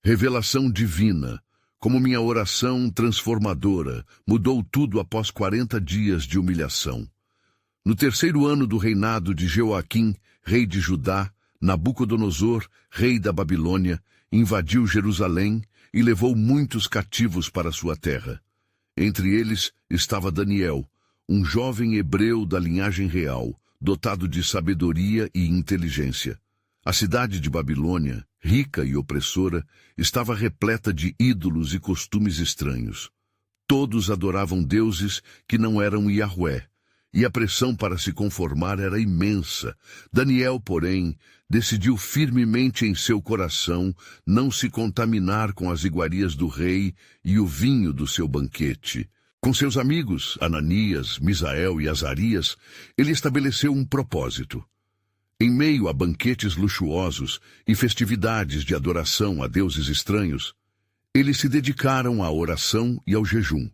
Revelação divina, como minha oração transformadora, mudou tudo após 40 dias de humilhação. No terceiro ano do reinado de Jeoaquim, rei de Judá, Nabucodonosor, rei da Babilônia, invadiu Jerusalém e levou muitos cativos para sua terra. Entre eles estava Daniel, um jovem hebreu da linhagem real, dotado de sabedoria e inteligência. A cidade de Babilônia, rica e opressora, estava repleta de ídolos e costumes estranhos. Todos adoravam deuses que não eram Yahvé, e a pressão para se conformar era imensa. Daniel, porém, decidiu firmemente em seu coração não se contaminar com as iguarias do rei e o vinho do seu banquete. Com seus amigos, Ananias, Misael e Azarias, ele estabeleceu um propósito. Em meio a banquetes luxuosos e festividades de adoração a deuses estranhos, eles se dedicaram à oração e ao jejum,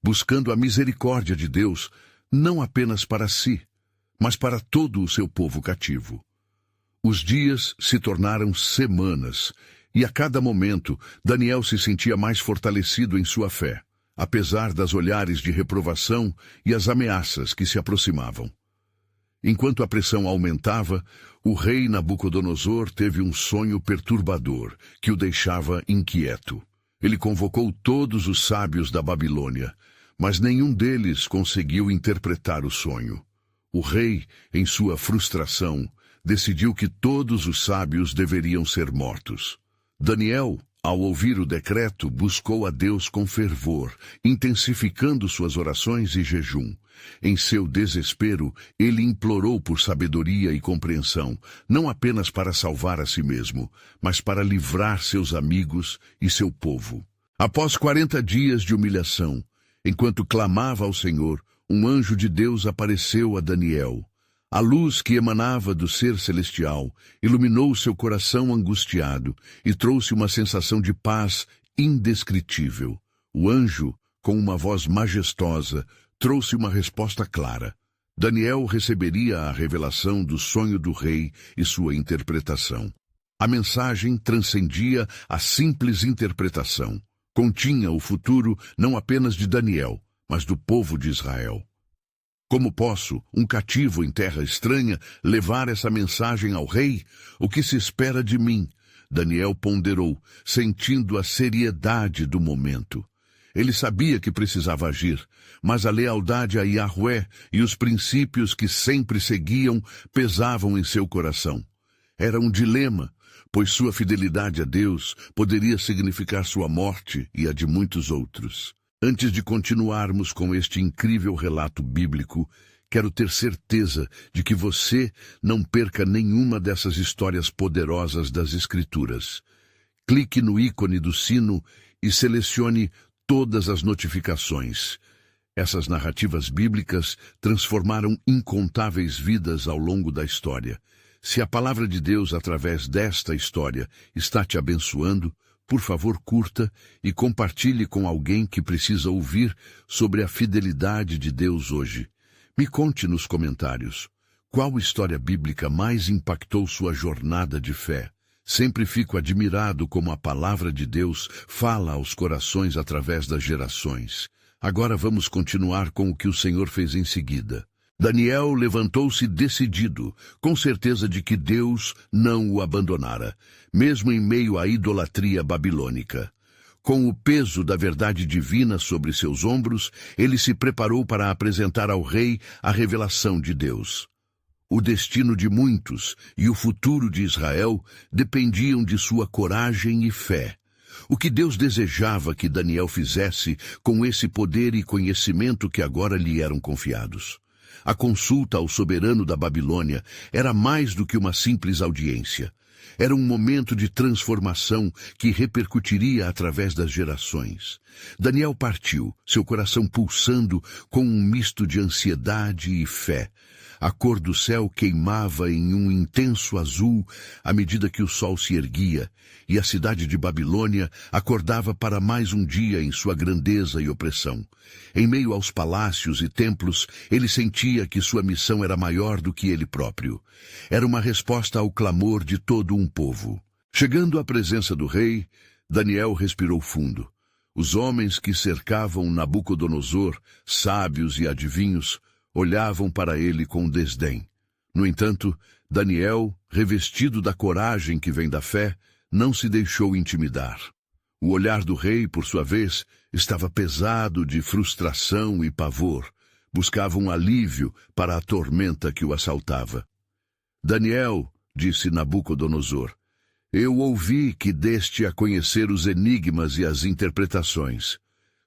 buscando a misericórdia de Deus não apenas para si, mas para todo o seu povo cativo. Os dias se tornaram semanas, e a cada momento Daniel se sentia mais fortalecido em sua fé, apesar das olhares de reprovação e as ameaças que se aproximavam. Enquanto a pressão aumentava, o rei Nabucodonosor teve um sonho perturbador que o deixava inquieto. Ele convocou todos os sábios da Babilônia, mas nenhum deles conseguiu interpretar o sonho. O rei, em sua frustração, decidiu que todos os sábios deveriam ser mortos. Daniel, ao ouvir o decreto, buscou a Deus com fervor, intensificando suas orações e jejum. Em seu desespero, ele implorou por sabedoria e compreensão, não apenas para salvar a si mesmo, mas para livrar seus amigos e seu povo. Após 40 dias de humilhação, enquanto clamava ao Senhor, um anjo de Deus apareceu a Daniel. A luz que emanava do ser celestial iluminou seu coração angustiado e trouxe uma sensação de paz indescritível. O anjo, com uma voz majestosa, trouxe uma resposta clara. Daniel receberia a revelação do sonho do rei e sua interpretação. A mensagem transcendia a simples interpretação. Continha o futuro não apenas de Daniel, mas do povo de Israel. Como posso, um cativo em terra estranha, levar essa mensagem ao rei? O que se espera de mim? Daniel ponderou, sentindo a seriedade do momento. Ele sabia que precisava agir, mas a lealdade a Yahvé e os princípios que sempre seguiam pesavam em seu coração. Era um dilema, pois sua fidelidade a Deus poderia significar sua morte e a de muitos outros. Antes de continuarmos com este incrível relato bíblico, quero ter certeza de que você não perca nenhuma dessas histórias poderosas das Escrituras. Clique no ícone do sino e selecione todas as notificações. Essas narrativas bíblicas transformaram incontáveis vidas ao longo da história. Se a palavra de Deus, através desta história, está te abençoando, por favor, curta e compartilhe com alguém que precisa ouvir sobre a fidelidade de Deus hoje. Me conte nos comentários, qual história bíblica mais impactou sua jornada de fé? Sempre fico admirado como a palavra de Deus fala aos corações através das gerações. Agora vamos continuar com o que o Senhor fez em seguida. Daniel levantou-se decidido, com certeza de que Deus não o abandonara, mesmo em meio à idolatria babilônica. Com o peso da verdade divina sobre seus ombros, ele se preparou para apresentar ao rei a revelação de Deus. O destino de muitos e o futuro de Israel dependiam de sua coragem e fé. O que Deus desejava que Daniel fizesse com esse poder e conhecimento que agora lhe eram confiados? A consulta ao soberano da Babilônia era mais do que uma simples audiência. Era um momento de transformação que repercutiria através das gerações. Daniel partiu, seu coração pulsando com um misto de ansiedade e fé. A cor do céu queimava em um intenso azul à medida que o sol se erguia, e a cidade de Babilônia acordava para mais um dia em sua grandeza e opressão. Em meio aos palácios e templos, ele sentia que sua missão era maior do que ele próprio. Era uma resposta ao clamor de todo um povo. Chegando à presença do rei, Daniel respirou fundo. Os homens que cercavam Nabucodonosor, sábios e adivinhos, olhavam para ele com desdém. No entanto, Daniel, revestido da coragem que vem da fé, não se deixou intimidar. O olhar do rei, por sua vez, estava pesado de frustração e pavor. Buscava um alívio para a tormenta que o assaltava. Daniel, disse Nabucodonosor, eu ouvi que deste a conhecer os enigmas e as interpretações.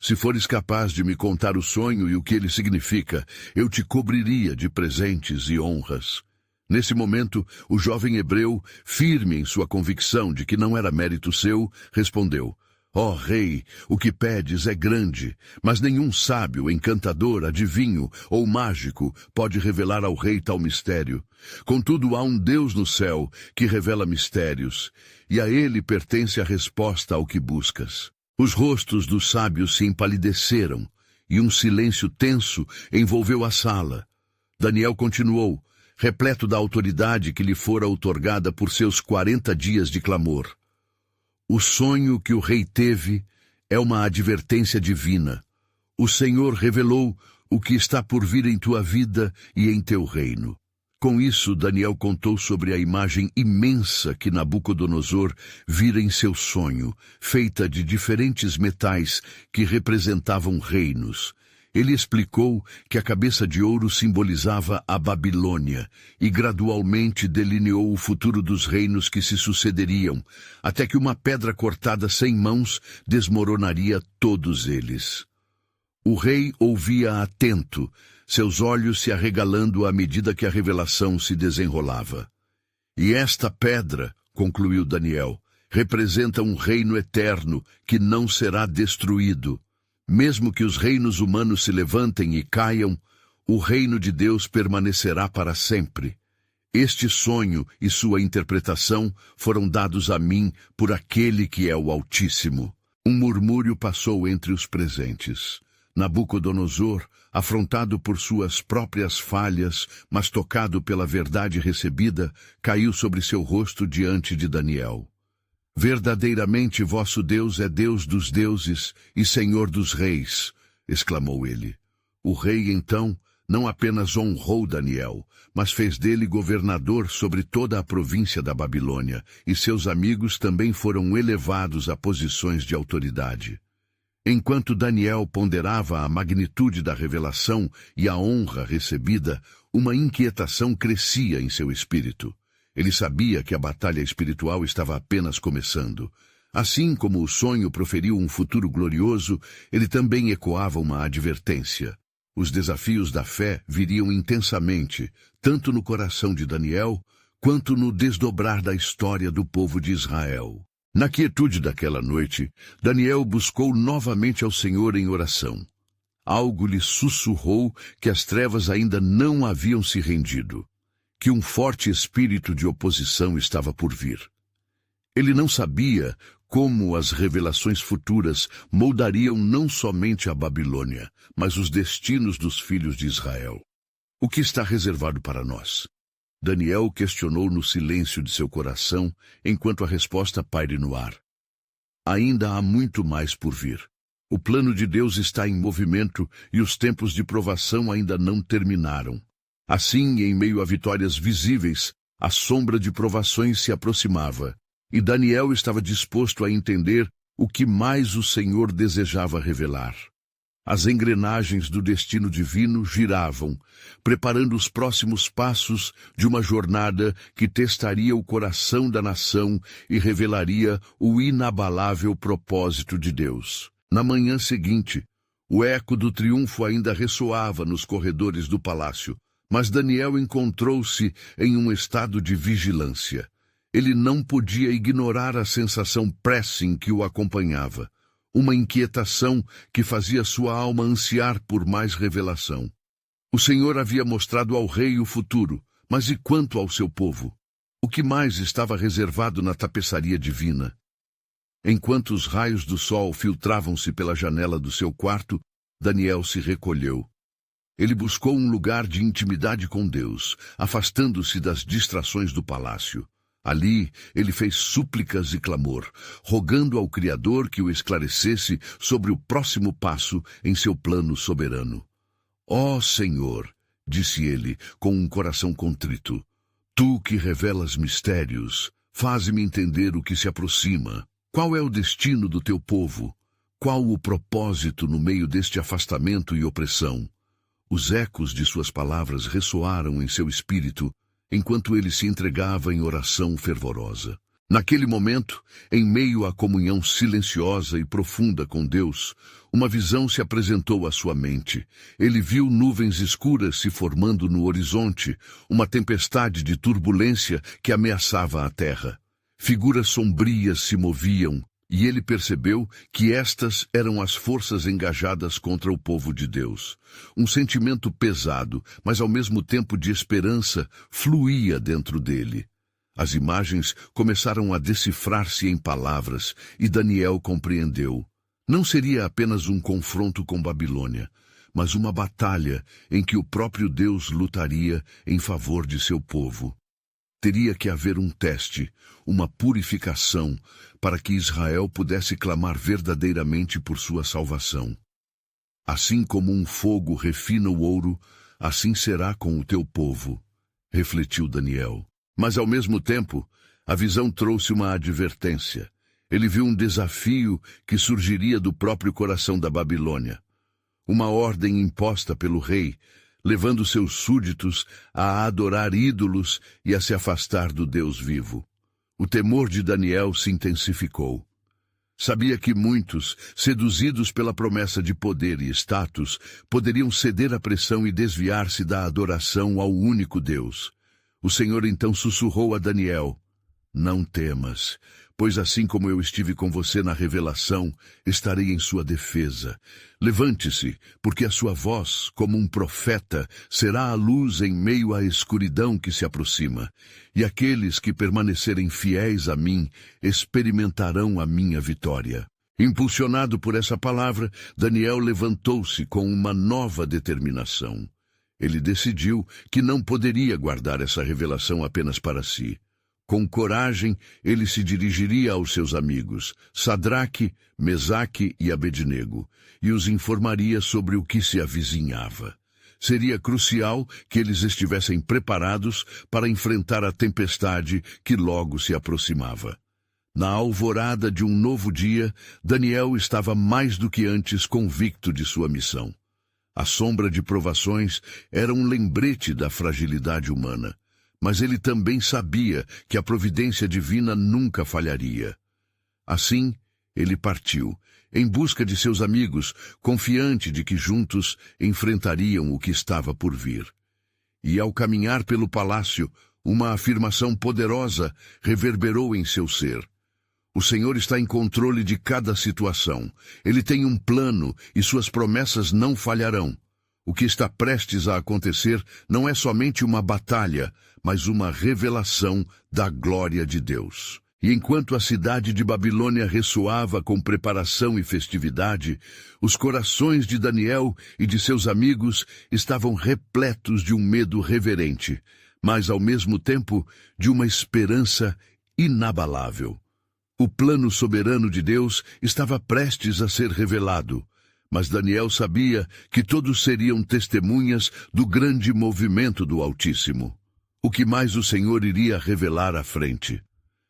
Se fores capaz de me contar o sonho e o que ele significa, eu te cobriria de presentes e honras. Nesse momento, o jovem hebreu, firme em sua convicção de que não era mérito seu, respondeu, ó rei, o que pedes é grande, mas nenhum sábio, encantador, adivinho ou mágico pode revelar ao rei tal mistério. Contudo, há um Deus no céu que revela mistérios, e a ele pertence a resposta ao que buscas. Os rostos dos sábios se empalideceram, e um silêncio tenso envolveu a sala. Daniel continuou, repleto da autoridade que lhe fora outorgada por seus 40 dias de clamor. O sonho que o rei teve é uma advertência divina. O Senhor revelou o que está por vir em tua vida e em teu reino. Com isso, Daniel contou sobre a imagem imensa que Nabucodonosor vira em seu sonho, feita de diferentes metais que representavam reinos. Ele explicou que a cabeça de ouro simbolizava a Babilônia e gradualmente delineou o futuro dos reinos que se sucederiam, até que uma pedra cortada sem mãos desmoronaria todos eles. O rei ouvia atento, seus olhos se arregalando à medida que a revelação se desenrolava. E esta pedra, concluiu Daniel, representa um reino eterno que não será destruído. Mesmo que os reinos humanos se levantem e caiam, o reino de Deus permanecerá para sempre. Este sonho e sua interpretação foram dados a mim por aquele que é o Altíssimo. Um murmúrio passou entre os presentes. Nabucodonosor, afrontado por suas próprias falhas, mas tocado pela verdade recebida, caiu sobre seu rosto diante de Daniel. Verdadeiramente vosso Deus é Deus dos deuses e Senhor dos reis, exclamou ele. O rei, então, não apenas honrou Daniel, mas fez dele governador sobre toda a província da Babilônia, e seus amigos também foram elevados a posições de autoridade. Enquanto Daniel ponderava a magnitude da revelação e a honra recebida, uma inquietação crescia em seu espírito. Ele sabia que a batalha espiritual estava apenas começando. Assim como o sonho proferiu um futuro glorioso, ele também ecoava uma advertência. Os desafios da fé viriam intensamente, tanto no coração de Daniel, quanto no desdobrar da história do povo de Israel. Na quietude daquela noite, Daniel buscou novamente ao Senhor em oração. Algo lhe sussurrou que as trevas ainda não haviam se rendido, que um forte espírito de oposição estava por vir. Ele não sabia como as revelações futuras moldariam não somente a Babilônia, mas os destinos dos filhos de Israel. O que está reservado para nós? Daniel questionou no silêncio de seu coração, enquanto a resposta paire no ar. Ainda há muito mais por vir. O plano de Deus está em movimento e os tempos de provação ainda não terminaram. Assim, em meio a vitórias visíveis, a sombra de provações se aproximava, e Daniel estava disposto a entender o que mais o Senhor desejava revelar. As engrenagens do destino divino giravam, preparando os próximos passos de uma jornada que testaria o coração da nação e revelaria o inabalável propósito de Deus. Na manhã seguinte, o eco do triunfo ainda ressoava nos corredores do palácio, mas Daniel encontrou-se em um estado de vigilância. Ele não podia ignorar a sensação pressing que o acompanhava. Uma inquietação que fazia sua alma ansiar por mais revelação. O Senhor havia mostrado ao rei o futuro, mas e quanto ao seu povo? O que mais estava reservado na tapeçaria divina? Enquanto os raios do sol filtravam-se pela janela do seu quarto, Daniel se recolheu. Ele buscou um lugar de intimidade com Deus, afastando-se das distrações do palácio. Ali, ele fez súplicas e clamor, rogando ao Criador que o esclarecesse sobre o próximo passo em seu plano soberano. Ó Senhor, disse ele, com um coração contrito, tu que revelas mistérios, faze-me entender o que se aproxima. Qual é o destino do teu povo? Qual o propósito no meio deste afastamento e opressão? Os ecos de suas palavras ressoaram em seu espírito, enquanto ele se entregava em oração fervorosa. Naquele momento, em meio à comunhão silenciosa e profunda com Deus, uma visão se apresentou à sua mente. Ele viu nuvens escuras se formando no horizonte, uma tempestade de turbulência que ameaçava a terra. Figuras sombrias se moviam, e ele percebeu que estas eram as forças engajadas contra o povo de Deus. Um sentimento pesado, mas ao mesmo tempo de esperança, fluía dentro dele. As imagens começaram a decifrar-se em palavras, e Daniel compreendeu. Não seria apenas um confronto com Babilônia, mas uma batalha em que o próprio Deus lutaria em favor de seu povo. Teria que haver um teste, uma purificação, para que Israel pudesse clamar verdadeiramente por sua salvação. Assim como um fogo refina o ouro, assim será com o teu povo, refletiu Daniel. Mas ao mesmo tempo, a visão trouxe uma advertência. Ele viu um desafio que surgiria do próprio coração da Babilônia. Uma ordem imposta pelo rei, levando seus súditos a adorar ídolos e a se afastar do Deus vivo. O temor de Daniel se intensificou. Sabia que muitos, seduzidos pela promessa de poder e status, poderiam ceder à pressão e desviar-se da adoração ao único Deus. O Senhor então sussurrou a Daniel: não temas, pois assim como eu estive com você na revelação, estarei em sua defesa. Levante-se, porque a sua voz, como um profeta, será a luz em meio à escuridão que se aproxima. E aqueles que permanecerem fiéis a mim experimentarão a minha vitória. Impulsionado por essa palavra, Daniel levantou-se com uma nova determinação. Ele decidiu que não poderia guardar essa revelação apenas para si. Com coragem, ele se dirigiria aos seus amigos, Sadraque, Mesaque e Abednego, e os informaria sobre o que se avizinhava. Seria crucial que eles estivessem preparados para enfrentar a tempestade que logo se aproximava. Na alvorada de um novo dia, Daniel estava mais do que antes convicto de sua missão. A sombra de provações era um lembrete da fragilidade humana, mas ele também sabia que a providência divina nunca falharia. Assim, ele partiu, em busca de seus amigos, confiante de que juntos enfrentariam o que estava por vir. E ao caminhar pelo palácio, uma afirmação poderosa reverberou em seu ser. O Senhor está em controle de cada situação. Ele tem um plano e suas promessas não falharão. O que está prestes a acontecer não é somente uma batalha, mas uma revelação da glória de Deus. E enquanto a cidade de Babilônia ressoava com preparação e festividade, os corações de Daniel e de seus amigos estavam repletos de um medo reverente, mas ao mesmo tempo de uma esperança inabalável. O plano soberano de Deus estava prestes a ser revelado, mas Daniel sabia que todos seriam testemunhas do grande movimento do Altíssimo. O que mais o Senhor iria revelar à frente?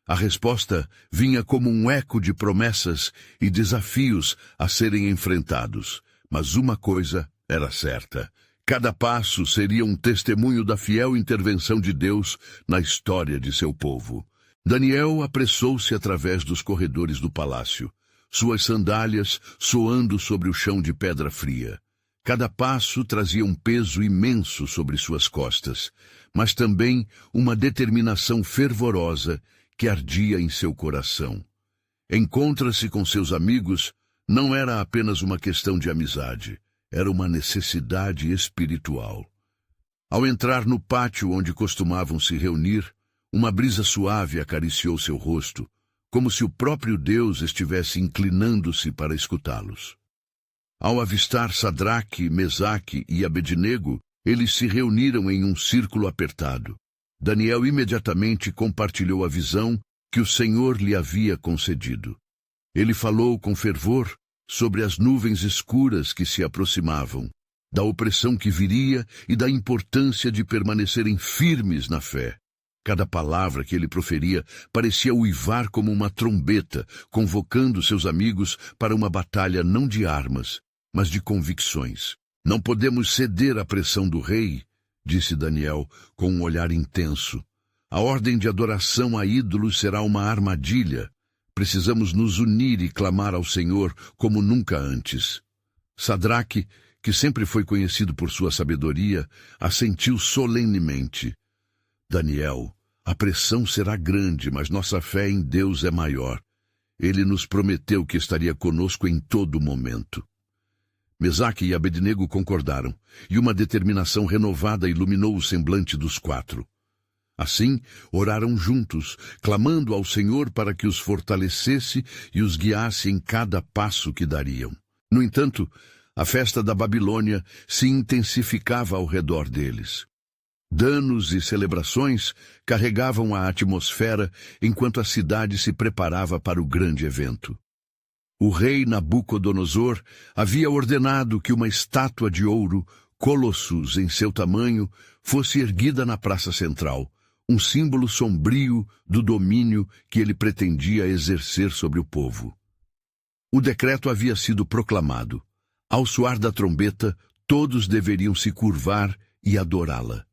A resposta vinha como um eco de promessas e desafios a serem enfrentados. Mas uma coisa era certa: cada passo seria um testemunho da fiel intervenção de Deus na história de seu povo. Daniel apressou-se através dos corredores do palácio, suas sandálias soando sobre o chão de pedra fria. Cada passo trazia um peso imenso sobre suas costas, mas também uma determinação fervorosa que ardia em seu coração. Encontrar-se com seus amigos não era apenas uma questão de amizade, era uma necessidade espiritual. Ao entrar no pátio onde costumavam se reunir, uma brisa suave acariciou seu rosto, como se o próprio Deus estivesse inclinando-se para escutá-los. Ao avistar Sadraque, Mesaque e Abednego, eles se reuniram em um círculo apertado. Daniel imediatamente compartilhou a visão que o Senhor lhe havia concedido. Ele falou com fervor sobre as nuvens escuras que se aproximavam, da opressão que viria e da importância de permanecerem firmes na fé. Cada palavra que ele proferia parecia uivar como uma trombeta, convocando seus amigos para uma batalha não de armas, mas de convicções. Não podemos ceder à pressão do rei, disse Daniel com um olhar intenso. A ordem de adoração a ídolos será uma armadilha. Precisamos nos unir e clamar ao Senhor como nunca antes. Sadraque, que sempre foi conhecido por sua sabedoria, assentiu solenemente. Daniel, a pressão será grande, mas nossa fé em Deus é maior. Ele nos prometeu que estaria conosco em todo momento. Mesaque e Abednego concordaram, e uma determinação renovada iluminou o semblante dos quatro. Assim, oraram juntos, clamando ao Senhor para que os fortalecesse e os guiasse em cada passo que dariam. No entanto, a festa da Babilônia se intensificava ao redor deles. Danos e celebrações carregavam a atmosfera enquanto a cidade se preparava para o grande evento. O rei Nabucodonosor havia ordenado que uma estátua de ouro, colossus em seu tamanho, fosse erguida na praça central, um símbolo sombrio do domínio que ele pretendia exercer sobre o povo. O decreto havia sido proclamado. Ao soar da trombeta, todos deveriam se curvar e adorá-la.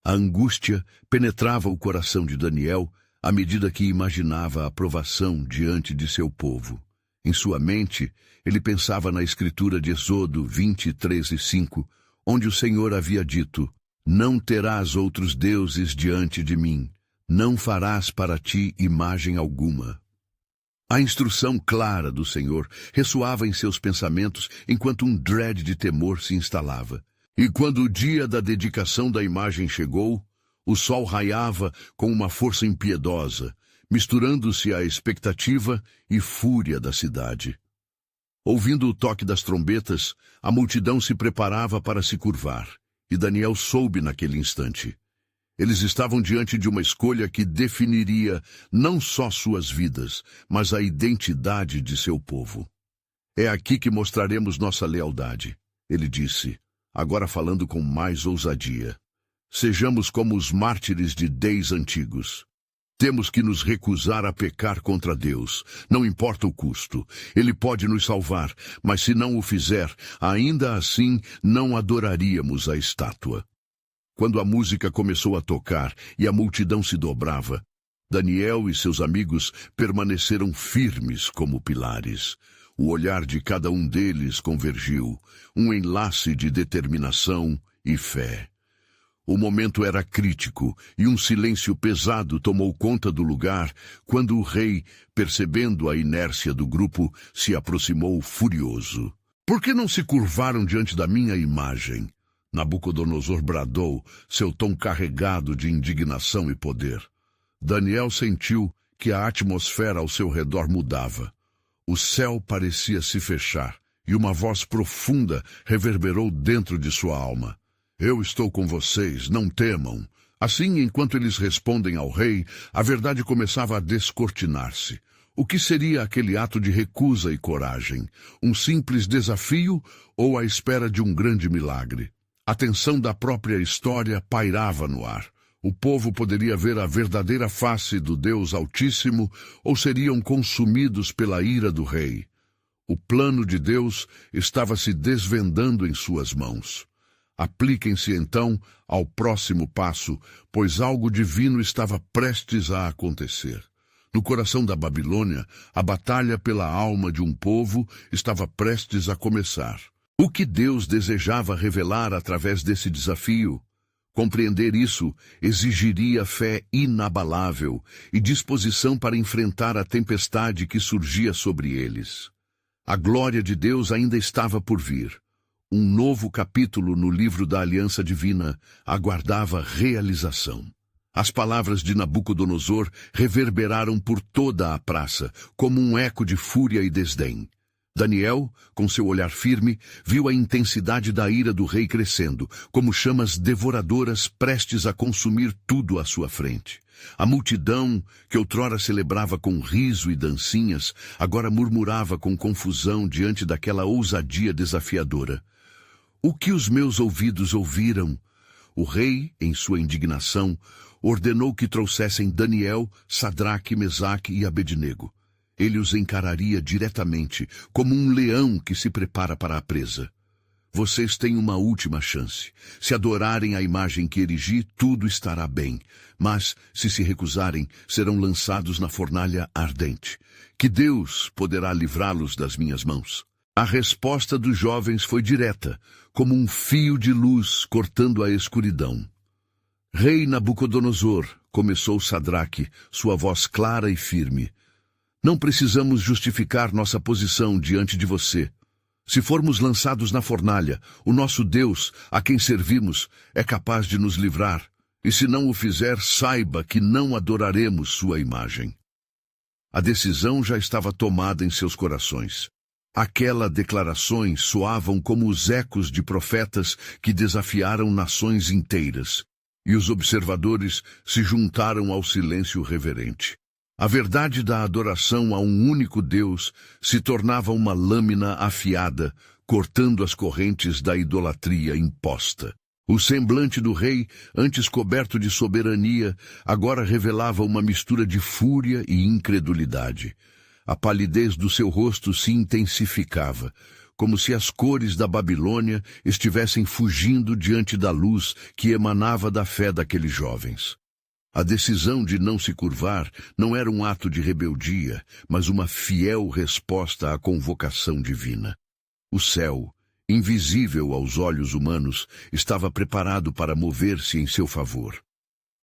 A angústia penetrava o coração de Daniel à medida que imaginava a aprovação diante de seu povo. Em sua mente, ele pensava na escritura de Êxodo 23:5, onde o Senhor havia dito: Não terás outros deuses diante de mim, não farás para ti imagem alguma. A instrução clara do Senhor ressoava em seus pensamentos enquanto um dread de temor se instalava. E quando o dia da dedicação da imagem chegou, o sol raiava com uma força impiedosa, misturando-se à expectativa e fúria da cidade. Ouvindo o toque das trombetas, a multidão se preparava para se curvar, e Daniel soube naquele instante. Eles estavam diante de uma escolha que definiria não só suas vidas, mas a identidade de seu povo. É aqui que mostraremos nossa lealdade, ele disse, agora falando com mais ousadia. Sejamos como os mártires de deis antigos. Temos que nos recusar a pecar contra Deus, não importa o custo. Ele pode nos salvar, mas se não o fizer, ainda assim não adoraríamos a estátua. Quando a música começou a tocar e a multidão se dobrava, Daniel e seus amigos permaneceram firmes como pilares. O olhar de cada um deles convergiu, um enlace de determinação e fé. O momento era crítico e um silêncio pesado tomou conta do lugar quando o rei, percebendo a inércia do grupo, se aproximou furioso. Por que não se curvaram diante da minha imagem? Nabucodonosor bradou, seu tom carregado de indignação e poder. Daniel sentiu que a atmosfera ao seu redor mudava. O céu parecia se fechar e uma voz profunda reverberou dentro de sua alma. Eu estou com vocês, não temam. Assim, enquanto eles respondem ao rei, a verdade começava a descortinar-se. O que seria aquele ato de recusa e coragem? Um simples desafio ou a espera de um grande milagre? A tensão da própria história pairava no ar. O povo poderia ver a verdadeira face do Deus Altíssimo ou seriam consumidos pela ira do rei. O plano de Deus estava se desvendando em suas mãos. Apliquem-se então ao próximo passo, pois algo divino estava prestes a acontecer. No coração da Babilônia, a batalha pela alma de um povo estava prestes a começar. O que Deus desejava revelar através desse desafio? Compreender isso exigiria fé inabalável e disposição para enfrentar a tempestade que surgia sobre eles. A glória de Deus ainda estava por vir. Um novo capítulo no livro da Aliança Divina aguardava realização. As palavras de Nabucodonosor reverberaram por toda a praça, como um eco de fúria e desdém. Daniel, com seu olhar firme, viu a intensidade da ira do rei crescendo, como chamas devoradoras prestes a consumir tudo à sua frente. A multidão, que outrora celebrava com riso e dancinhas, agora murmurava com confusão diante daquela ousadia desafiadora. O que os meus ouvidos ouviram? O rei, em sua indignação, ordenou que trouxessem Daniel, Sadraque, Mesaque e Abednego. Ele os encararia diretamente, como um leão que se prepara para a presa. Vocês têm uma última chance. Se adorarem a imagem que erigi, tudo estará bem. Mas, se recusarem, serão lançados na fornalha ardente. Que Deus poderá livrá-los das minhas mãos? A resposta dos jovens foi direta, como um fio de luz cortando a escuridão. Rei Nabucodonosor, começou Sadraque, sua voz clara e firme. Não precisamos justificar nossa posição diante de você. Se formos lançados na fornalha, o nosso Deus, a quem servimos, é capaz de nos livrar. E se não o fizer, saiba que não adoraremos sua imagem. A decisão já estava tomada em seus corações. Aquelas declarações soavam como os ecos de profetas que desafiaram nações inteiras. E os observadores se juntaram ao silêncio reverente. A verdade da adoração a um único Deus se tornava uma lâmina afiada, cortando as correntes da idolatria imposta. O semblante do rei, antes coberto de soberania, agora revelava uma mistura de fúria e incredulidade. A palidez do seu rosto se intensificava, como se as cores da Babilônia estivessem fugindo diante da luz que emanava da fé daqueles jovens. A decisão de não se curvar não era um ato de rebeldia, mas uma fiel resposta à convocação divina. O céu, invisível aos olhos humanos, estava preparado para mover-se em seu favor.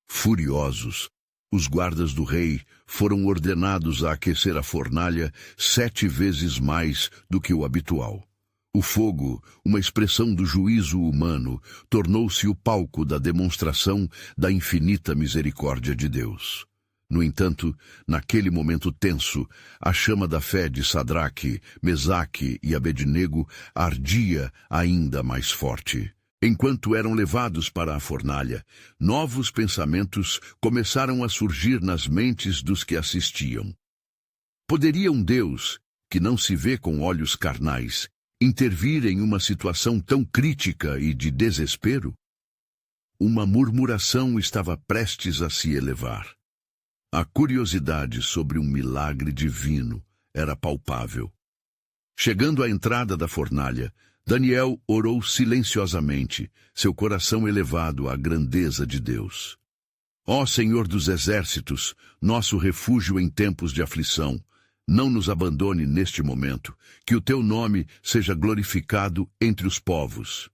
Furiosos, os guardas do rei foram ordenados a aquecer a fornalha 7 vezes mais do que o habitual. O fogo, uma expressão do juízo humano, tornou-se o palco da demonstração da infinita misericórdia de Deus. No entanto, naquele momento tenso, a chama da fé de Sadraque, Mesaque e Abednego ardia ainda mais forte. Enquanto eram levados para a fornalha, novos pensamentos começaram a surgir nas mentes dos que assistiam. Poderia um Deus, que não se vê com olhos carnais, intervir em uma situação tão crítica e de desespero? Uma murmuração estava prestes a se elevar. A curiosidade sobre um milagre divino era palpável. Chegando à entrada da fornalha, Daniel orou silenciosamente, seu coração elevado à grandeza de Deus. Ó Senhor dos exércitos, nosso refúgio em tempos de aflição, não nos abandone neste momento, que o teu nome seja glorificado entre os povos.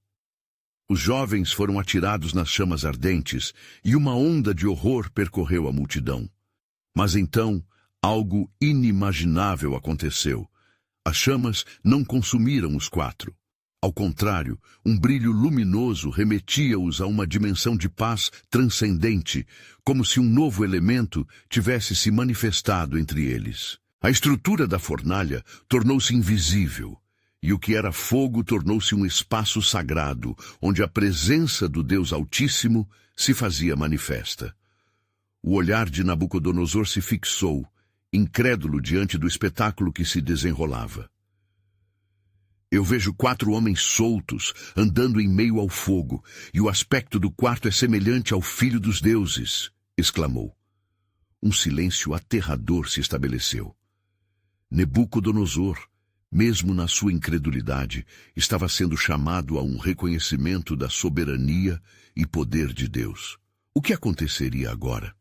Os jovens foram atirados nas chamas ardentes e uma onda de horror percorreu a multidão. Mas então, algo inimaginável aconteceu. As chamas não consumiram os 4. Ao contrário, um brilho luminoso remetia-os a uma dimensão de paz transcendente, como se um novo elemento tivesse se manifestado entre eles. A estrutura da fornalha tornou-se invisível, e o que era fogo tornou-se um espaço sagrado, onde a presença do Deus Altíssimo se fazia manifesta. O olhar de Nabucodonosor se fixou, incrédulo diante do espetáculo que se desenrolava. Eu vejo 4 homens soltos, andando em meio ao fogo, e o aspecto do quarto é semelhante ao Filho dos Deuses, exclamou. Um silêncio aterrador se estabeleceu. Nabucodonosor, mesmo na sua incredulidade, estava sendo chamado a um reconhecimento da soberania e poder de Deus. O que aconteceria agora?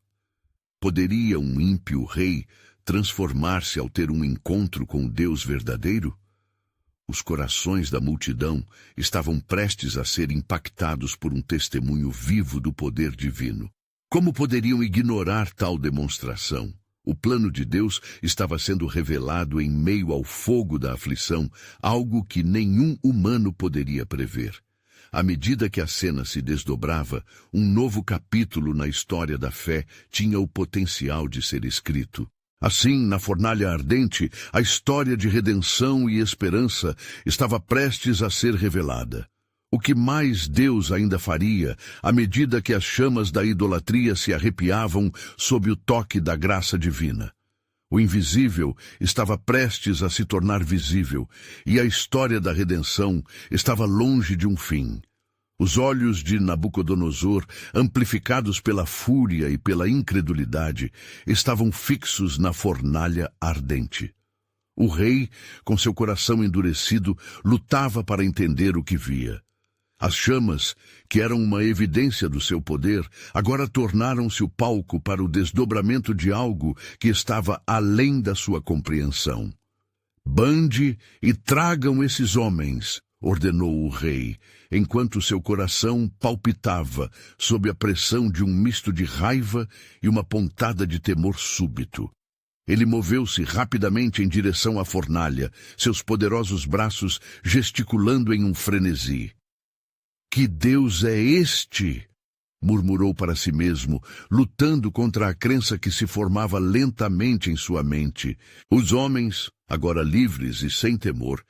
Poderia um ímpio rei transformar-se ao ter um encontro com o Deus verdadeiro? Os corações da multidão estavam prestes a ser impactados por um testemunho vivo do poder divino. Como poderiam ignorar tal demonstração? O plano de Deus estava sendo revelado em meio ao fogo da aflição, algo que nenhum humano poderia prever. À medida que a cena se desdobrava, um novo capítulo na história da fé tinha o potencial de ser escrito. Assim, na fornalha ardente, a história de redenção e esperança estava prestes a ser revelada. O que mais Deus ainda faria, à medida que as chamas da idolatria se arrepiavam sob o toque da graça divina? O invisível estava prestes a se tornar visível, e a história da redenção estava longe de um fim. Os olhos de Nabucodonosor, amplificados pela fúria e pela incredulidade, estavam fixos na fornalha ardente. O rei, com seu coração endurecido, lutava para entender o que via. As chamas, que eram uma evidência do seu poder, agora tornaram-se o palco para o desdobramento de algo que estava além da sua compreensão. «Bande e tragam esses homens», ordenou o rei, enquanto seu coração palpitava sob a pressão de um misto de raiva e uma pontada de temor súbito. Ele moveu-se rapidamente em direção à fornalha, seus poderosos braços gesticulando em um frenesi. «Que Deus é este?» murmurou para si mesmo, lutando contra a crença que se formava lentamente em sua mente. Os homens, agora livres e sem temor,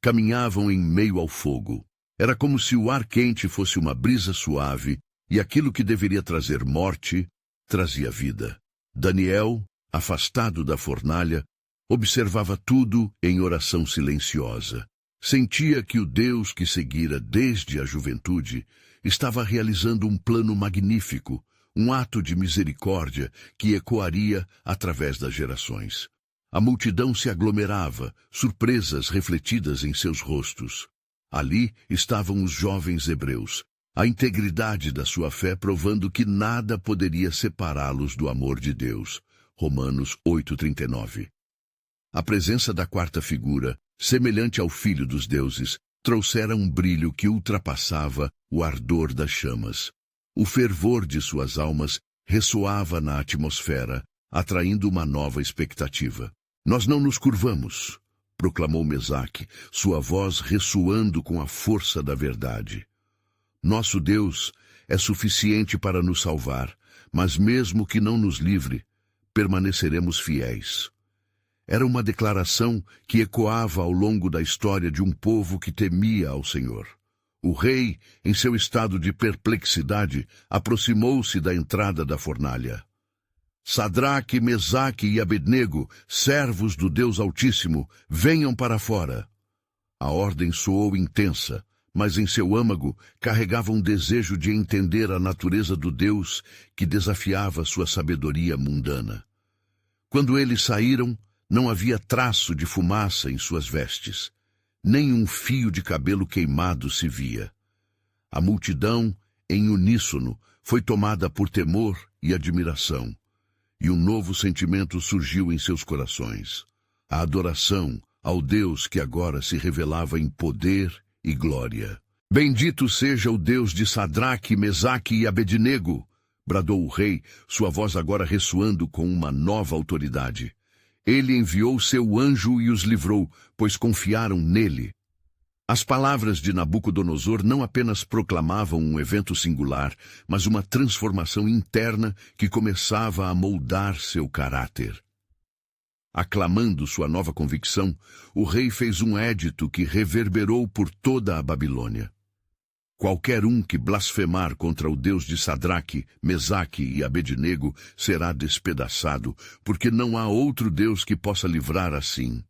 caminhavam em meio ao fogo. Era como se o ar quente fosse uma brisa suave, e aquilo que deveria trazer morte, trazia vida. Daniel, afastado da fornalha, observava tudo em oração silenciosa. Sentia que o Deus que seguira desde a juventude estava realizando um plano magnífico, um ato de misericórdia que ecoaria através das gerações. A multidão se aglomerava, surpresas refletidas em seus rostos. Ali estavam os jovens hebreus, a integridade da sua fé provando que nada poderia separá-los do amor de Deus. Romanos 8:39. A presença da quarta figura, semelhante ao Filho dos Deuses, trouxera um brilho que ultrapassava o ardor das chamas. O fervor de suas almas ressoava na atmosfera, atraindo uma nova expectativa. «Nós não nos curvamos», proclamou Mesaque, sua voz ressoando com a força da verdade. «Nosso Deus é suficiente para nos salvar, mas mesmo que não nos livre, permaneceremos fiéis». Era uma declaração que ecoava ao longo da história de um povo que temia ao Senhor. O rei, em seu estado de perplexidade, aproximou-se da entrada da fornalha. «Sadraque, Mesaque e Abednego, servos do Deus Altíssimo, venham para fora». A ordem soou intensa, mas em seu âmago carregava um desejo de entender a natureza do Deus que desafiava sua sabedoria mundana. Quando eles saíram, não havia traço de fumaça em suas vestes. Nem um fio de cabelo queimado se via. A multidão, em uníssono, foi tomada por temor e admiração. E um novo sentimento surgiu em seus corações. A adoração ao Deus que agora se revelava em poder e glória. «Bendito seja o Deus de Sadraque, Mesaque e Abednego!» bradou o rei, sua voz agora ressoando com uma nova autoridade. Ele enviou seu anjo e os livrou, pois confiaram nele. As palavras de Nabucodonosor não apenas proclamavam um evento singular, mas uma transformação interna que começava a moldar seu caráter. Aclamando sua nova convicção, o rei fez um édito que reverberou por toda a Babilônia. Qualquer um que blasfemar contra o Deus de Sadraque, Mesaque e Abednego será despedaçado, porque não há outro Deus que possa livrar assim.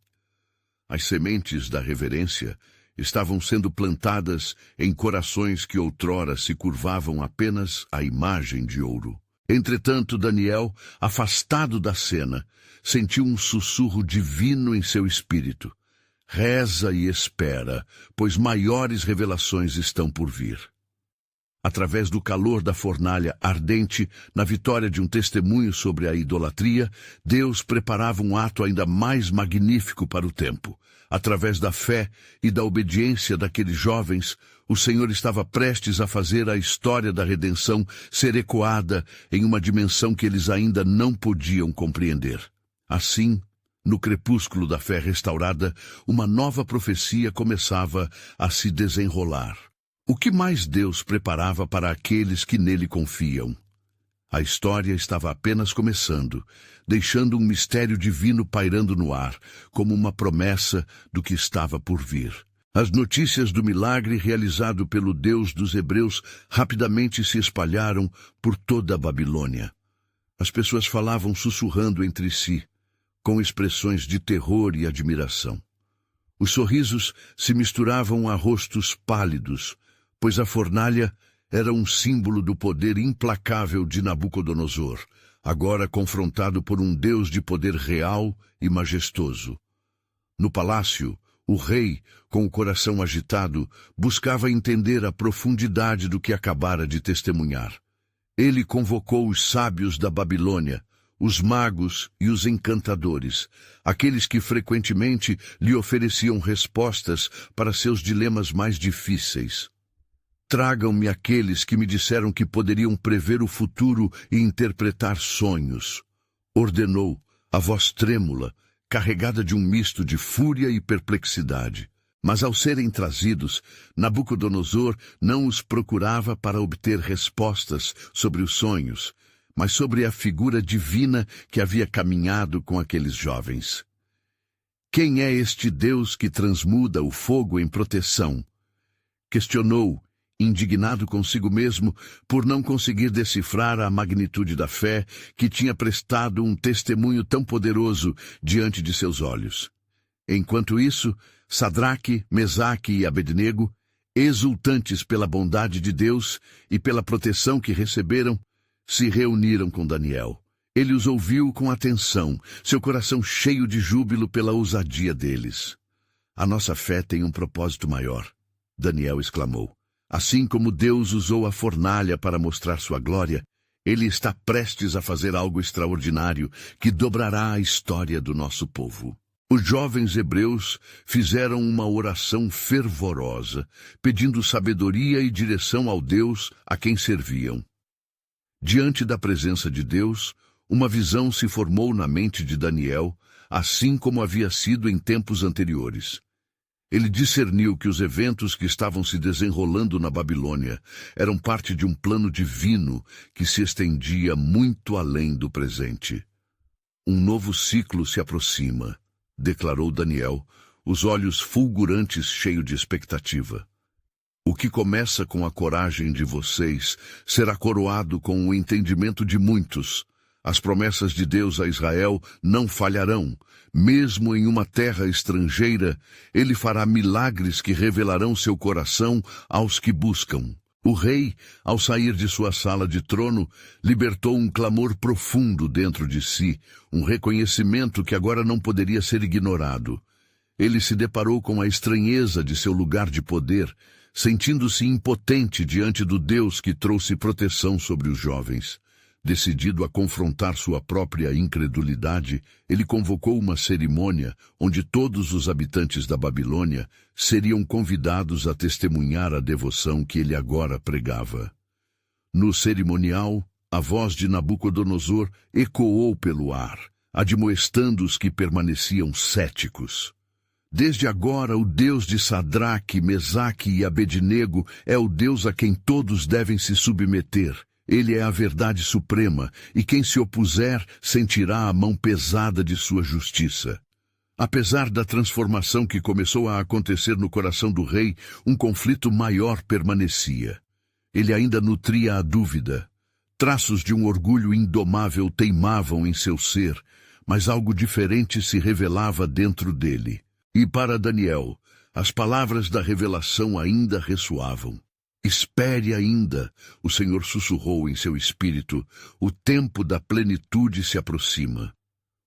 As sementes da reverência estavam sendo plantadas em corações que outrora se curvavam apenas à imagem de ouro. Entretanto, Daniel, afastado da cena, sentiu um sussurro divino em seu espírito. Reza e espera, pois maiores revelações estão por vir. Através do calor da fornalha ardente, na vitória de um testemunho sobre a idolatria, Deus preparava um ato ainda mais magnífico para o tempo. Através da fé e da obediência daqueles jovens, o Senhor estava prestes a fazer a história da redenção ser ecoada em uma dimensão que eles ainda não podiam compreender. Assim, no crepúsculo da fé restaurada, uma nova profecia começava a se desenrolar. O que mais Deus preparava para aqueles que nele confiam? A história estava apenas começando, deixando um mistério divino pairando no ar, como uma promessa do que estava por vir. As notícias do milagre realizado pelo Deus dos Hebreus rapidamente se espalharam por toda a Babilônia. As pessoas falavam sussurrando entre si, com expressões de terror e admiração. Os sorrisos se misturavam a rostos pálidos, pois a fornalha era um símbolo do poder implacável de Nabucodonosor, agora confrontado por um Deus de poder real e majestoso. No palácio, o rei, com o coração agitado, buscava entender a profundidade do que acabara de testemunhar. Ele convocou os sábios da Babilônia, os magos e os encantadores, aqueles que frequentemente lhe ofereciam respostas para seus dilemas mais difíceis. Tragam-me aqueles que me disseram que poderiam prever o futuro e interpretar sonhos, ordenou, a voz trêmula, carregada de um misto de fúria e perplexidade. Mas ao serem trazidos, Nabucodonosor não os procurava para obter respostas sobre os sonhos, mas sobre a figura divina que havia caminhado com aqueles jovens. Quem é este Deus que transmuda o fogo em proteção? Questionou, indignado consigo mesmo por não conseguir decifrar a magnitude da fé que tinha prestado um testemunho tão poderoso diante de seus olhos. Enquanto isso, Sadraque, Mesaque e Abednego, exultantes pela bondade de Deus e pela proteção que receberam, se reuniram com Daniel. Ele os ouviu com atenção, seu coração cheio de júbilo pela ousadia deles. A nossa fé tem um propósito maior, Daniel exclamou. Assim como Deus usou a fornalha para mostrar sua glória, Ele está prestes a fazer algo extraordinário que dobrará a história do nosso povo. Os jovens hebreus fizeram uma oração fervorosa, pedindo sabedoria e direção ao Deus a quem serviam. Diante da presença de Deus, uma visão se formou na mente de Daniel, assim como havia sido em tempos anteriores. Ele discerniu que os eventos que estavam se desenrolando na Babilônia eram parte de um plano divino que se estendia muito além do presente. Um novo ciclo se aproxima, declarou Daniel, os olhos fulgurantes cheios de expectativa. O que começa com a coragem de vocês será coroado com o entendimento de muitos. As promessas de Deus a Israel não falharão. Mesmo em uma terra estrangeira, Ele fará milagres que revelarão seu coração aos que buscam. O rei, ao sair de sua sala de trono, libertou um clamor profundo dentro de si, um reconhecimento que agora não poderia ser ignorado. Ele se deparou com a estranheza de seu lugar de poder, sentindo-se impotente diante do Deus que trouxe proteção sobre os jovens. Decidido a confrontar sua própria incredulidade, ele convocou uma cerimônia onde todos os habitantes da Babilônia seriam convidados a testemunhar a devoção que ele agora pregava. No cerimonial, a voz de Nabucodonosor ecoou pelo ar, admoestando os que permaneciam céticos. Desde agora, o Deus de Sadraque, Mesaque e Abednego é o Deus a quem todos devem se submeter. Ele é a verdade suprema, e quem se opuser sentirá a mão pesada de sua justiça. Apesar da transformação que começou a acontecer no coração do rei, um conflito maior permanecia. Ele ainda nutria a dúvida. Traços de um orgulho indomável teimavam em seu ser, mas algo diferente se revelava dentro dele. E para Daniel, as palavras da revelação ainda ressoavam. Espere ainda, o Senhor sussurrou em seu espírito, o tempo da plenitude se aproxima.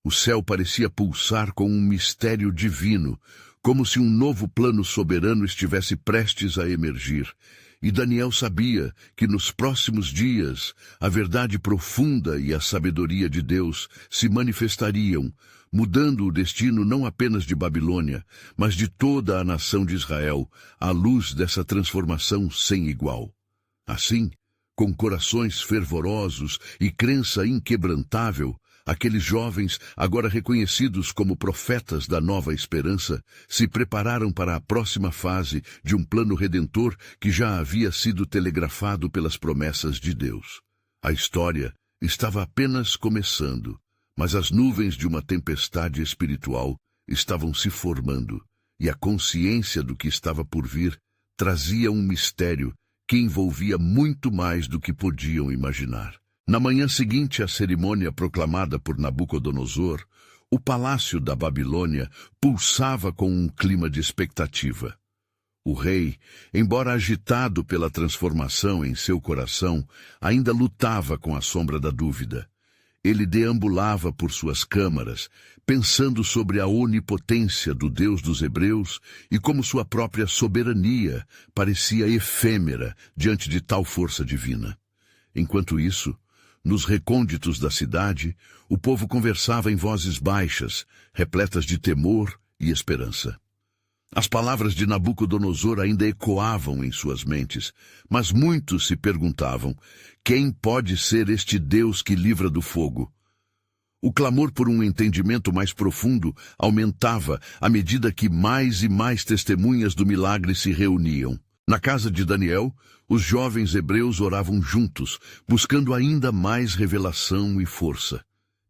O céu parecia pulsar com um mistério divino, como se um novo plano soberano estivesse prestes a emergir. E Daniel sabia que nos próximos dias a verdade profunda e a sabedoria de Deus se manifestariam, mudando o destino não apenas de Babilônia, mas de toda a nação de Israel, à luz dessa transformação sem igual. Assim, com corações fervorosos e crença inquebrantável, aqueles jovens, agora reconhecidos como profetas da nova esperança, se prepararam para a próxima fase de um plano redentor que já havia sido telegrafado pelas promessas de Deus. A história estava apenas começando, mas as nuvens de uma tempestade espiritual estavam se formando, e a consciência do que estava por vir trazia um mistério que envolvia muito mais do que podiam imaginar. Na manhã seguinte à cerimônia proclamada por Nabucodonosor, o palácio da Babilônia pulsava com um clima de expectativa. O rei, embora agitado pela transformação em seu coração, ainda lutava com a sombra da dúvida. Ele deambulava por suas câmaras, pensando sobre a onipotência do Deus dos Hebreus e como sua própria soberania parecia efêmera diante de tal força divina. Enquanto isso, nos recônditos da cidade, o povo conversava em vozes baixas, repletas de temor e esperança. As palavras de Nabucodonosor ainda ecoavam em suas mentes, mas muitos se perguntavam: quem pode ser este Deus que livra do fogo? O clamor por um entendimento mais profundo aumentava à medida que mais e mais testemunhas do milagre se reuniam. Na casa de Daniel, os jovens hebreus oravam juntos, buscando ainda mais revelação e força.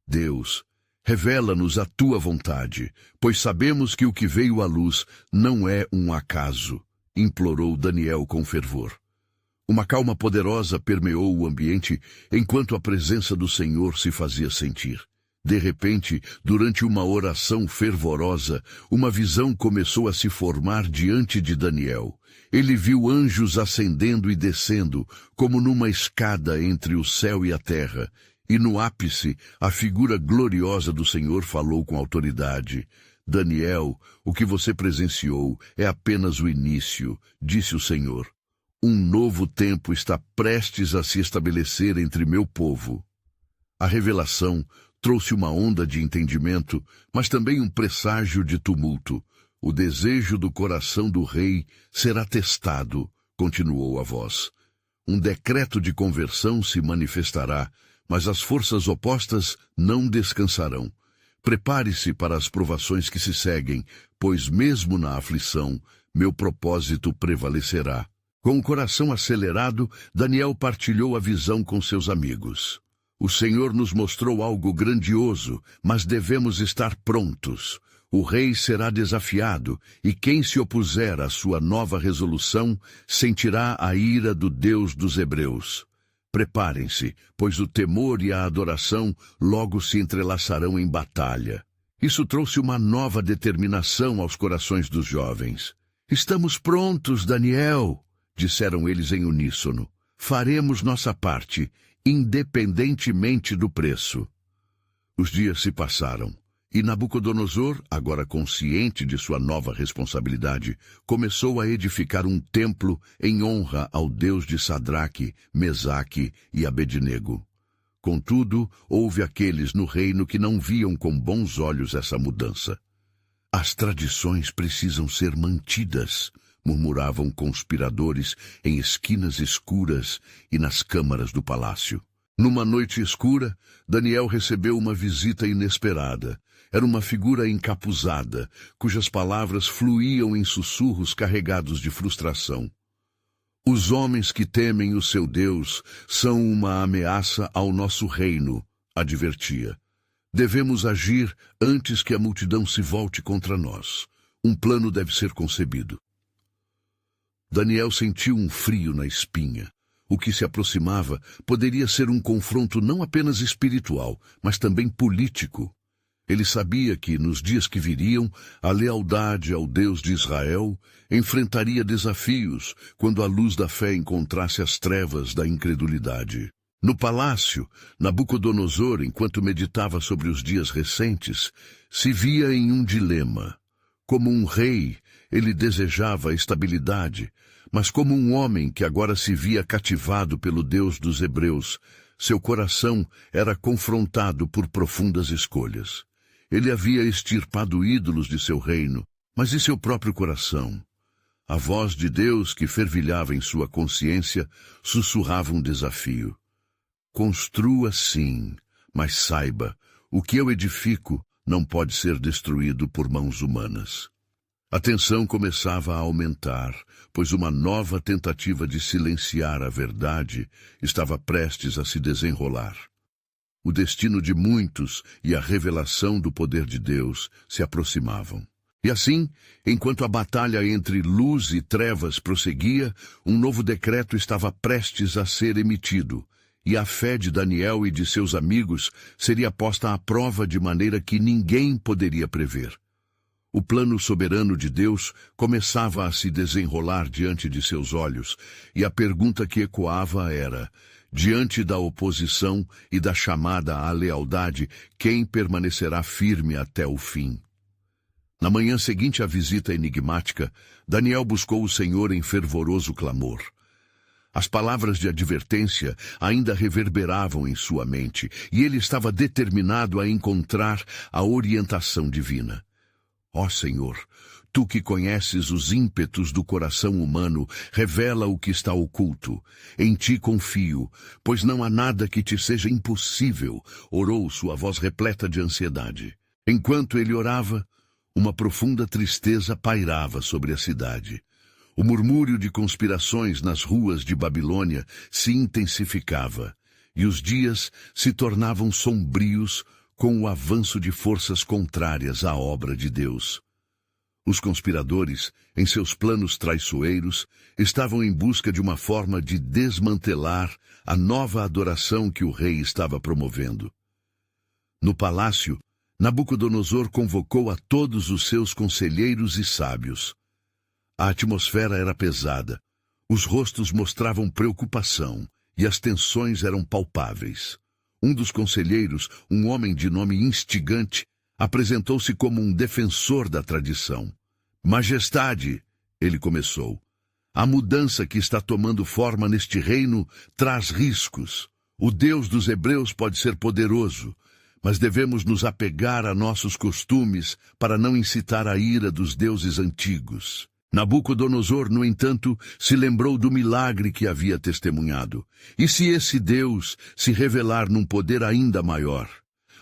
Deus, revela-nos a tua vontade, pois sabemos que o que veio à luz não é um acaso, implorou Daniel com fervor. Uma calma poderosa permeou o ambiente enquanto a presença do Senhor se fazia sentir. De repente, durante uma oração fervorosa, uma visão começou a se formar diante de Daniel. Ele viu anjos ascendendo e descendo, como numa escada entre o céu e a terra, e no ápice, a figura gloriosa do Senhor falou com autoridade. Daniel, o que você presenciou é apenas o início, disse o Senhor. Um novo tempo está prestes a se estabelecer entre meu povo. A revelação trouxe uma onda de entendimento, mas também um presságio de tumulto. O desejo do coração do rei será testado, continuou a voz. Um decreto de conversão se manifestará, mas as forças opostas não descansarão. Prepare-se para as provações que se seguem, pois mesmo na aflição, meu propósito prevalecerá. Com o coração acelerado, Daniel partilhou a visão com seus amigos. O Senhor nos mostrou algo grandioso, mas devemos estar prontos. O rei será desafiado, e quem se opuser à sua nova resolução sentirá a ira do Deus dos Hebreus. Preparem-se, pois o temor e a adoração logo se entrelaçarão em batalha. Isso trouxe uma nova determinação aos corações dos jovens. Estamos prontos, Daniel, disseram eles em uníssono. Faremos nossa parte, independentemente do preço. Os dias se passaram, e Nabucodonosor, agora consciente de sua nova responsabilidade, começou a edificar um templo em honra ao Deus de Sadraque, Mesaque e Abednego. Contudo, houve aqueles no reino que não viam com bons olhos essa mudança. As tradições precisam ser mantidas, murmuravam conspiradores em esquinas escuras e nas câmaras do palácio. Numa noite escura, Daniel recebeu uma visita inesperada. Era uma figura encapuzada, cujas palavras fluíam em sussurros carregados de frustração. Os homens que temem o seu Deus são uma ameaça ao nosso reino, advertia. Devemos agir antes que a multidão se volte contra nós. Um plano deve ser concebido. Daniel sentiu um frio na espinha. O que se aproximava poderia ser um confronto não apenas espiritual, mas também político. Ele sabia que, nos dias que viriam, a lealdade ao Deus de Israel enfrentaria desafios quando a luz da fé encontrasse as trevas da incredulidade. No palácio, Nabucodonosor, enquanto meditava sobre os dias recentes, se via em um dilema. Como um rei, ele desejava estabilidade, mas como um homem que agora se via cativado pelo Deus dos Hebreus, seu coração era confrontado por profundas escolhas. Ele havia extirpado ídolos de seu reino, mas e seu próprio coração? A voz de Deus que fervilhava em sua consciência sussurrava um desafio. Construa sim, mas saiba, o que eu edifico não pode ser destruído por mãos humanas. A tensão começava a aumentar, pois uma nova tentativa de silenciar a verdade estava prestes a se desenrolar. O destino de muitos e a revelação do poder de Deus se aproximavam. E assim, enquanto a batalha entre luz e trevas prosseguia, um novo decreto estava prestes a ser emitido, e a fé de Daniel e de seus amigos seria posta à prova de maneira que ninguém poderia prever. O plano soberano de Deus começava a se desenrolar diante de seus olhos, e a pergunta que ecoava era: diante da oposição e da chamada à lealdade, quem permanecerá firme até o fim? Na manhã seguinte à visita enigmática, Daniel buscou o Senhor em fervoroso clamor. As palavras de advertência ainda reverberavam em sua mente, e ele estava determinado a encontrar a orientação divina. Ó Senhor, Tu que conheces os ímpetos do coração humano, revela o que está oculto. Em Ti confio, pois não há nada que Te seja impossível, orou sua voz repleta de ansiedade. Enquanto ele orava, uma profunda tristeza pairava sobre a cidade. O murmúrio de conspirações nas ruas de Babilônia se intensificava, e os dias se tornavam sombrios com o avanço de forças contrárias à obra de Deus. Os conspiradores, em seus planos traiçoeiros, estavam em busca de uma forma de desmantelar a nova adoração que o rei estava promovendo. No palácio, Nabucodonosor convocou a todos os seus conselheiros e sábios. A atmosfera era pesada, os rostos mostravam preocupação e as tensões eram palpáveis. Um dos conselheiros, um homem de nome instigante, apresentou-se como um defensor da tradição. Majestade, ele começou, a mudança que está tomando forma neste reino traz riscos. O Deus dos hebreus pode ser poderoso, mas devemos nos apegar a nossos costumes para não incitar a ira dos deuses antigos. Nabucodonosor, no entanto, se lembrou do milagre que havia testemunhado. E se esse Deus se revelar num poder ainda maior?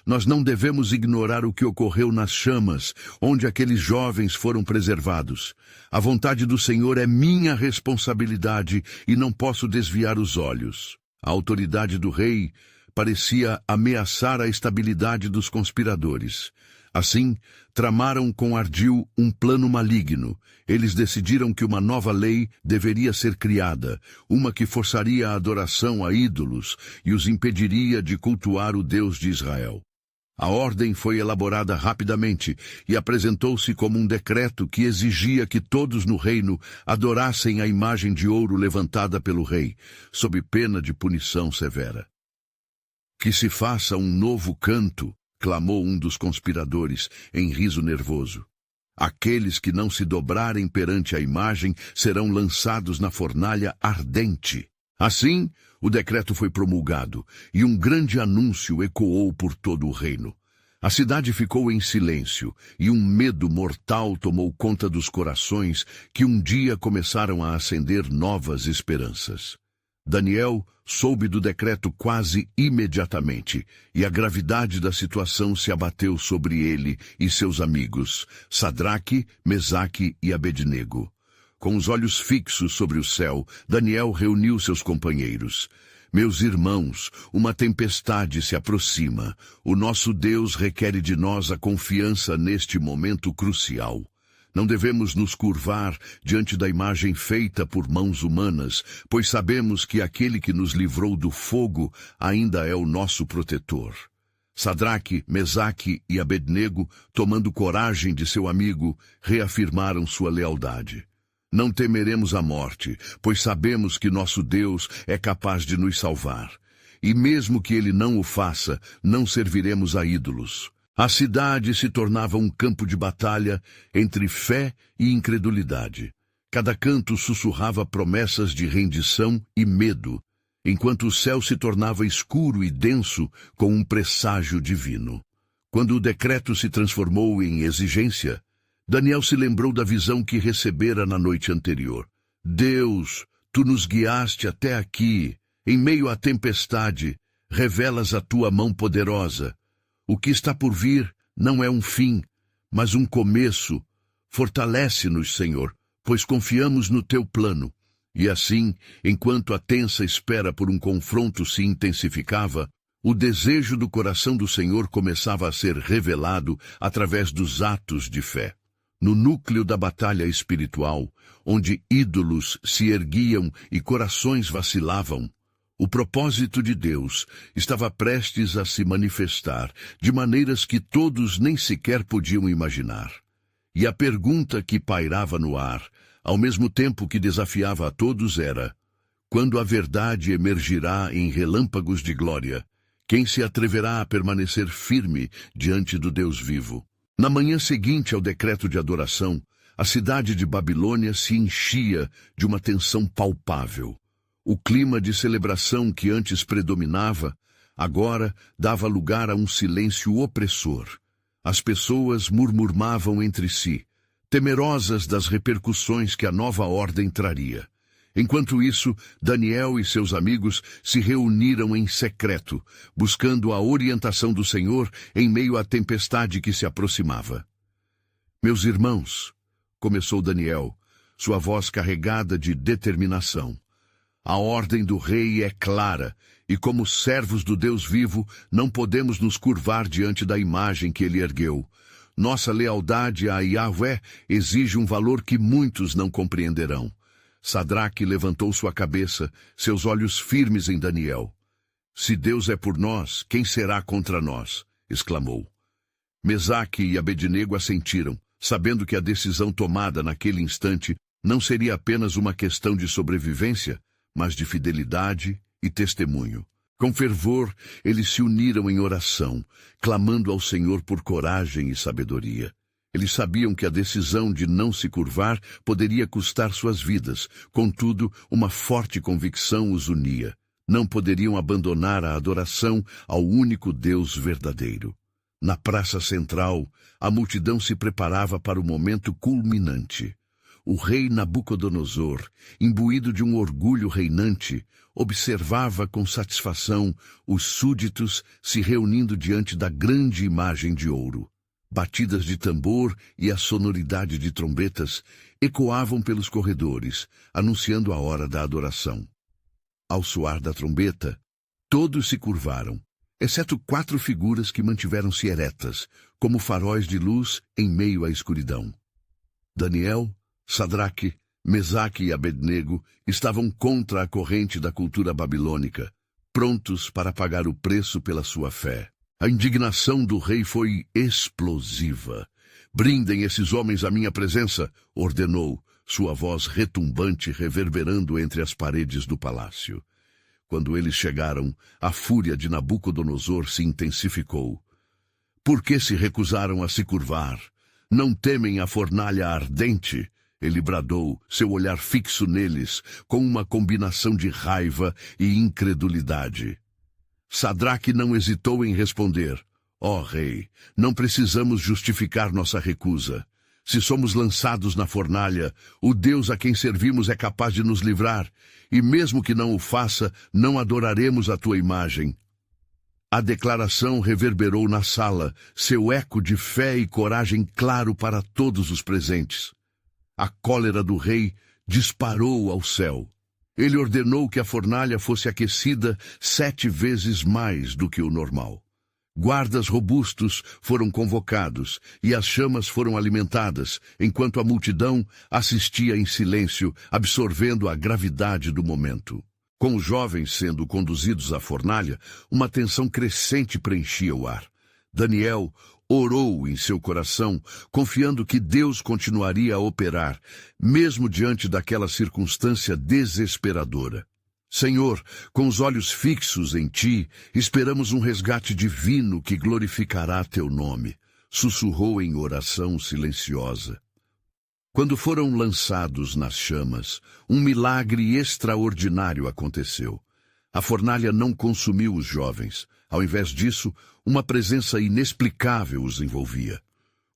Nós não devemos ignorar o que ocorreu nas chamas, onde aqueles jovens foram preservados. A vontade do Senhor é minha responsabilidade e não posso desviar os olhos. A autoridade do rei parecia ameaçar a estabilidade dos conspiradores. Assim, tramaram com ardil um plano maligno. Eles decidiram que uma nova lei deveria ser criada, uma que forçaria a adoração a ídolos e os impediria de cultuar o Deus de Israel. A ordem foi elaborada rapidamente e apresentou-se como um decreto que exigia que todos no reino adorassem a imagem de ouro levantada pelo rei, sob pena de punição severa. Que se faça um novo canto, clamou um dos conspiradores, em riso nervoso. Aqueles que não se dobrarem perante a imagem serão lançados na fornalha ardente. Assim, o decreto foi promulgado, e um grande anúncio ecoou por todo o reino. A cidade ficou em silêncio, e um medo mortal tomou conta dos corações que um dia começaram a acender novas esperanças. Daniel soube do decreto quase imediatamente, e a gravidade da situação se abateu sobre ele e seus amigos, Sadraque, Mesaque e Abednego. Com os olhos fixos sobre o céu, Daniel reuniu seus companheiros. Meus irmãos, uma tempestade se aproxima. O nosso Deus requer de nós a confiança neste momento crucial. Não devemos nos curvar diante da imagem feita por mãos humanas, pois sabemos que aquele que nos livrou do fogo ainda é o nosso protetor. Sadraque, Mesaque e Abednego, tomando coragem de seu amigo, reafirmaram sua lealdade. Não temeremos a morte, pois sabemos que nosso Deus é capaz de nos salvar. E mesmo que ele não o faça, não serviremos a ídolos. A cidade se tornava um campo de batalha entre fé e incredulidade. Cada canto sussurrava promessas de rendição e medo, enquanto o céu se tornava escuro e denso com um presságio divino. Quando o decreto se transformou em exigência, Daniel se lembrou da visão que recebera na noite anterior. Deus, Tu nos guiaste até aqui, em meio à tempestade, revelas a Tua mão poderosa. O que está por vir não é um fim, mas um começo. Fortalece-nos, Senhor, pois confiamos no Teu plano. E assim, enquanto a tensa espera por um confronto se intensificava, O desejo do coração do Senhor começava a ser revelado através dos atos de fé. No núcleo da batalha espiritual, onde ídolos se erguiam e corações vacilavam, o propósito de Deus estava prestes a se manifestar de maneiras que todos nem sequer podiam imaginar. E a pergunta que pairava no ar, ao mesmo tempo que desafiava a todos, era: quando a verdade emergirá em relâmpagos de glória, quem se atreverá a permanecer firme diante do Deus vivo? Na manhã seguinte ao decreto de adoração, a cidade de Babilônia se enchia de uma tensão palpável. O clima de celebração que antes predominava, agora dava lugar a um silêncio opressor. As pessoas murmuravam entre si, temerosas das repercussões que a nova ordem traria. Enquanto isso, Daniel e seus amigos se reuniram em secreto, buscando a orientação do Senhor em meio à tempestade que se aproximava. Meus irmãos, começou Daniel, sua voz carregada de determinação. A ordem do rei é clara, e como servos do Deus vivo, não podemos nos curvar diante da imagem que ele ergueu. Nossa lealdade a Yahvé exige um valor que muitos não compreenderão. Sadraque levantou sua cabeça, seus olhos firmes em Daniel. Se Deus é por nós, quem será contra nós? Exclamou. Mesaque e Abednego assentiram, sabendo que a decisão tomada naquele instante não seria apenas uma questão de sobrevivência, mas de fidelidade e testemunho. Com fervor, eles se uniram em oração, clamando ao Senhor por coragem e sabedoria. Eles sabiam que a decisão de não se curvar poderia custar suas vidas, contudo, uma forte convicção os unia. Não poderiam abandonar a adoração ao único Deus verdadeiro. Na praça central, a multidão se preparava para o momento culminante. O rei Nabucodonosor, imbuído de um orgulho reinante, observava com satisfação os súditos se reunindo diante da grande imagem de ouro. Batidas de tambor e a sonoridade de trombetas ecoavam pelos corredores, anunciando a hora da adoração. Ao soar da trombeta, todos se curvaram, exceto 4 figuras que mantiveram-se eretas, como faróis de luz em meio à escuridão. Daniel, Sadraque, Mesaque e Abednego estavam contra a corrente da cultura babilônica, prontos para pagar o preço pela sua fé. A indignação do rei foi explosiva. Brindem esses homens à minha presença, ordenou, sua voz retumbante reverberando entre as paredes do palácio. Quando eles chegaram, a fúria de Nabucodonosor se intensificou. Por que se recusaram a se curvar? Não temem a fornalha ardente? Ele bradou, seu olhar fixo neles, com uma combinação de raiva e incredulidade. Sadraque não hesitou em responder: Ó rei, não precisamos justificar nossa recusa. Se somos lançados na fornalha, o Deus a quem servimos é capaz de nos livrar, e mesmo que não o faça, não adoraremos a tua imagem. A declaração reverberou na sala, seu eco de fé e coragem claro para todos os presentes. A cólera do rei disparou ao céu. Ele ordenou que a fornalha fosse aquecida 7 vezes mais do que o normal. Guardas robustos foram convocados e as chamas foram alimentadas, enquanto a multidão assistia em silêncio, absorvendo a gravidade do momento. Com os jovens sendo conduzidos à fornalha, uma tensão crescente preenchia o ar. Daniel orou em seu coração, confiando que Deus continuaria a operar, mesmo diante daquela circunstância desesperadora. Senhor, com os olhos fixos em Ti, esperamos um resgate divino que glorificará Teu nome, sussurrou em oração silenciosa. Quando foram lançados nas chamas, um milagre extraordinário aconteceu. A fornalha não consumiu os jovens. Ao invés disso, uma presença inexplicável os envolvia.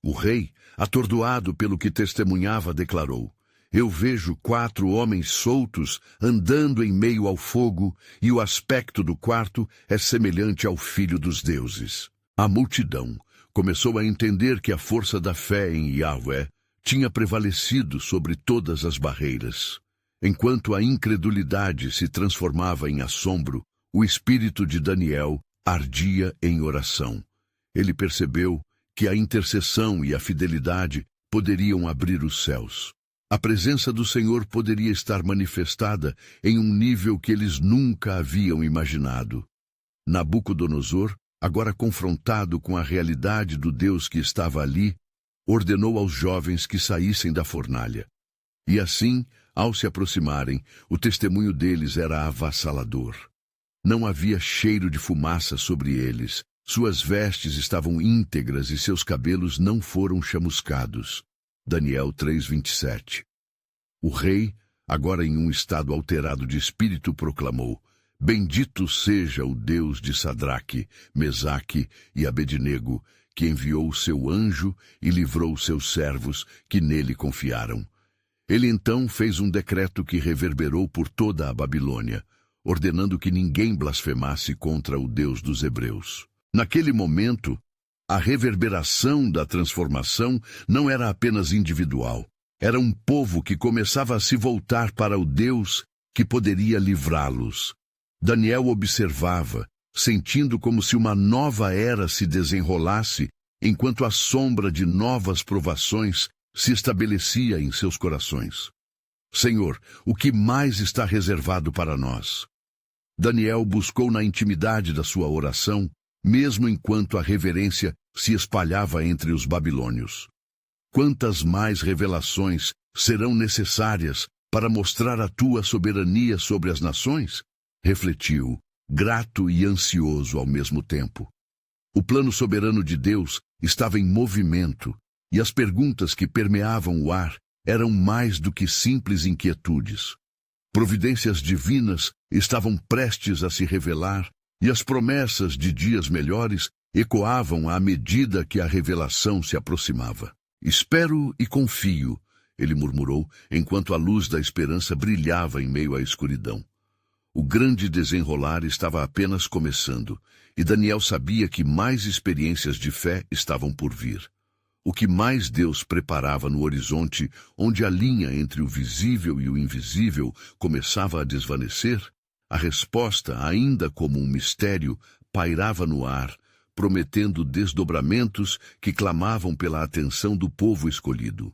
O rei, atordoado pelo que testemunhava, declarou: Eu vejo 4 homens soltos andando em meio ao fogo, e o aspecto do quarto é semelhante ao Filho dos Deuses. A multidão começou a entender que a força da fé em Yahvé tinha prevalecido sobre todas as barreiras. Enquanto a incredulidade se transformava em assombro, o espírito de Daniel ardia em oração. Ele percebeu que a intercessão e a fidelidade poderiam abrir os céus. A presença do Senhor poderia estar manifestada em um nível que eles nunca haviam imaginado. Nabucodonosor, agora confrontado com a realidade do Deus que estava ali, ordenou aos jovens que saíssem da fornalha. E assim, ao se aproximarem, o testemunho deles era avassalador. Não havia cheiro de fumaça sobre eles, suas vestes estavam íntegras e seus cabelos não foram chamuscados. Daniel 3:27. O rei, agora em um estado alterado de espírito, proclamou: Bendito seja o Deus de Sadraque, Mesaque e Abednego, que enviou o seu anjo e livrou os seus servos que nele confiaram. Ele então fez um decreto que reverberou por toda a Babilônia, ordenando que ninguém blasfemasse contra o Deus dos hebreus. Naquele momento, a reverberação da transformação não era apenas individual. Era um povo que começava a se voltar para o Deus que poderia livrá-los. Daniel observava, sentindo como se uma nova era se desenrolasse, enquanto a sombra de novas provações se estabelecia em seus corações. Senhor, o que mais está reservado para nós? Daniel buscou na intimidade da sua oração, mesmo enquanto a reverência se espalhava entre os babilônios. Quantas mais revelações serão necessárias para mostrar a tua soberania sobre as nações? Refletiu, grato e ansioso ao mesmo tempo. O plano soberano de Deus estava em movimento, e as perguntas que permeavam o ar eram mais do que simples inquietudes. Providências divinas estavam prestes a se revelar, e as promessas de dias melhores ecoavam à medida que a revelação se aproximava. Espero e confio, ele murmurou, enquanto a luz da esperança brilhava em meio à escuridão. O grande desenrolar estava apenas começando, e Daniel sabia que mais experiências de fé estavam por vir. O que mais Deus preparava no horizonte, onde a linha entre o visível e o invisível começava a desvanecer? A resposta, ainda como um mistério, pairava no ar, prometendo desdobramentos que clamavam pela atenção do povo escolhido.